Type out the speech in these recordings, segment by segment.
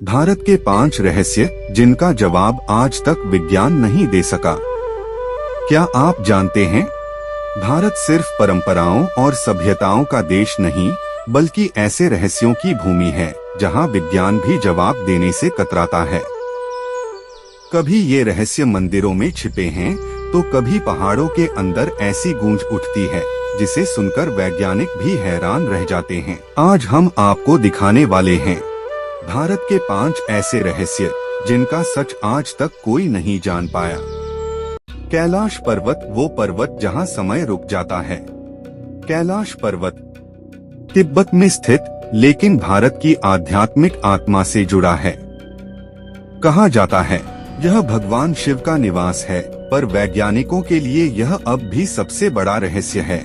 भारत के 5 रहस्य जिनका जवाब आज तक विज्ञान नहीं दे सका। क्या आप जानते हैं, भारत सिर्फ परंपराओं और सभ्यताओं का देश नहीं, बल्कि ऐसे रहस्यों की भूमि है जहां विज्ञान भी जवाब देने से कतराता है। कभी ये रहस्य मंदिरों में छिपे हैं, तो कभी पहाड़ों के अंदर ऐसी गूंज उठती है जिसे सुनकर वैज्ञानिक भी हैरान रह जाते हैं। आज हम आपको दिखाने वाले हैं भारत के 5 ऐसे रहस्य जिनका सच आज तक कोई नहीं जान पाया। कैलाश पर्वत, वो पर्वत जहां समय रुक जाता है। कैलाश पर्वत तिब्बत में स्थित, लेकिन भारत की आध्यात्मिक आत्मा से जुड़ा है। कहा जाता है यह भगवान शिव का निवास है, पर वैज्ञानिकों के लिए यह अब भी सबसे बड़ा रहस्य है,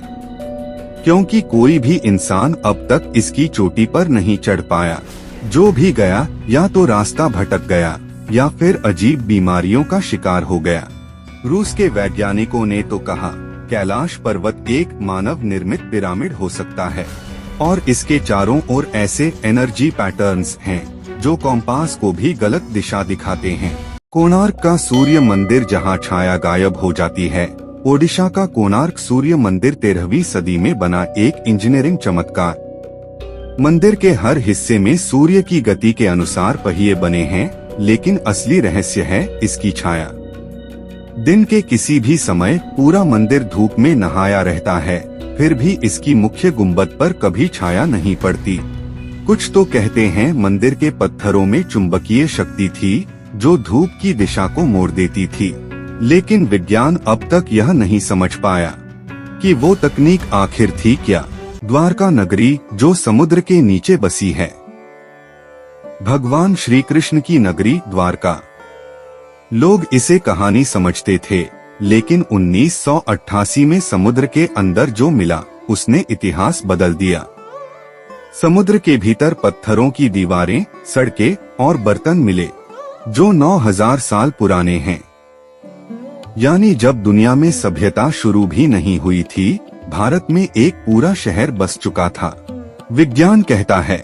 क्योंकि कोई भी इंसान अब तक इसकी चोटी पर नहीं चढ़ पाया। जो भी गया या तो रास्ता भटक गया या फिर अजीब बीमारियों का शिकार हो गया। रूस के वैज्ञानिकों ने तो कहा कैलाश पर्वत एक मानव निर्मित पिरामिड हो सकता है, और इसके चारों ओर ऐसे एनर्जी पैटर्न्स हैं जो कॉम्पास को भी गलत दिशा दिखाते हैं। कोणार्क का सूर्य मंदिर जहां छाया गायब हो जाती है। ओडिशा का कोणार्क सूर्य मंदिर 13वीं सदी में बना एक इंजीनियरिंग चमत्कार। मंदिर के हर हिस्से में सूर्य की गति के अनुसार पहिए बने हैं, लेकिन असली रहस्य है इसकी छाया। दिन के किसी भी समय पूरा मंदिर धूप में नहाया रहता है, फिर भी इसकी मुख्य गुंबद पर कभी छाया नहीं पड़ती। कुछ तो कहते हैं मंदिर के पत्थरों में चुंबकीय शक्ति थी जो धूप की दिशा को मोड़ देती थी, लेकिन विज्ञान अब तक यह नहीं समझ पाया कि वो तकनीक आखिर थी क्या। द्वारका नगरी जो समुद्र के नीचे बसी है। भगवान श्री कृष्ण की नगरी द्वारका। लोग इसे कहानी समझते थे, लेकिन 1988 में समुद्र के अंदर जो मिला उसने इतिहास बदल दिया। समुद्र के भीतर पत्थरों की दीवारें, सड़कें और बर्तन मिले जो 9000 साल पुराने हैं। यानी जब दुनिया में सभ्यता शुरू भी नहीं हुई थी, भारत में एक पूरा शहर बस चुका था। विज्ञान कहता है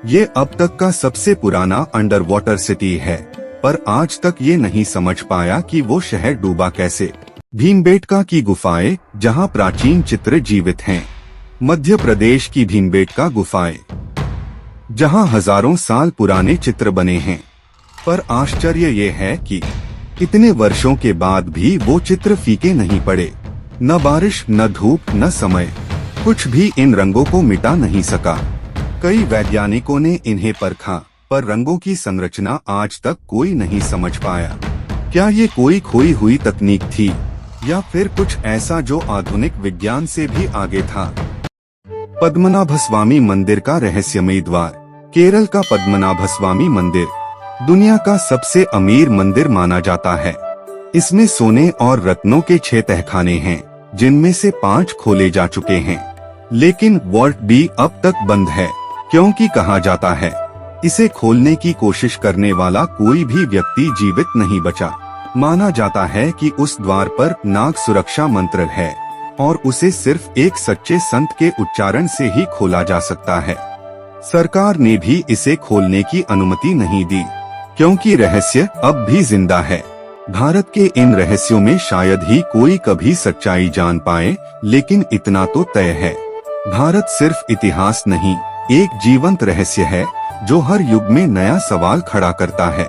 ये अब तक का सबसे पुराना अंडर वाटर सिटी है, पर आज तक ये नहीं समझ पाया कि वो शहर डूबा कैसे। भीमबेटका की गुफाएं जहां प्राचीन चित्र जीवित हैं। मध्य प्रदेश की भीमबेटका गुफाएं जहां हजारों साल पुराने चित्र बने हैं, पर आश्चर्य ये है कि इतने वर्षों के बाद भी वो चित्र फीके नहीं पड़े। न बारिश, न धूप, न समय, कुछ भी इन रंगों को मिटा नहीं सका। कई वैज्ञानिकों ने इन्हें परखा, पर रंगों की संरचना आज तक कोई नहीं समझ पाया। क्या ये कोई खोई हुई तकनीक थी, या फिर कुछ ऐसा जो आधुनिक विज्ञान से भी आगे था। पद्मनाभस्वामी मंदिर का रहस्यमयी द्वार। केरल का पद्मनाभस्वामी मंदिर दुनिया का सबसे अमीर मंदिर माना जाता है। इसमें सोने और रत्नों के 6 तहखाने हैं, जिनमें से 5 खोले जा चुके हैं, लेकिन वॉल्ट भी अब तक बंद है, क्योंकि कहा जाता है इसे खोलने की कोशिश करने वाला कोई भी व्यक्ति जीवित नहीं बचा। माना जाता है कि उस द्वार पर नाग सुरक्षा मंत्र है, और उसे सिर्फ एक सच्चे संत के उच्चारण से ही खोला जा सकता है। सरकार ने भी इसे खोलने की अनुमति नहीं दी, क्योंकि रहस्य अब भी जिंदा है। भारत के इन रहस्यों में शायद ही कोई कभी सच्चाई जान पाए, लेकिन इतना तो तय है, भारत सिर्फ इतिहास नहीं, एक जीवंत रहस्य है जो हर युग में नया सवाल खड़ा करता है।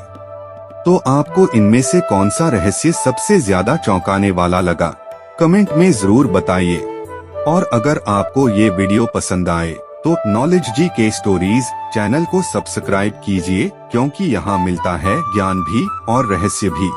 तो आपको इनमें से कौन सा रहस्य सबसे ज्यादा चौंकाने वाला लगा, कमेंट में जरूर बताइए। और अगर आपको ये वीडियो पसंद आए तो नॉलेज जी के स्टोरीज चैनल को सब्सक्राइब कीजिए, क्योंकि यहाँ मिलता है ज्ञान भी और रहस्य भी।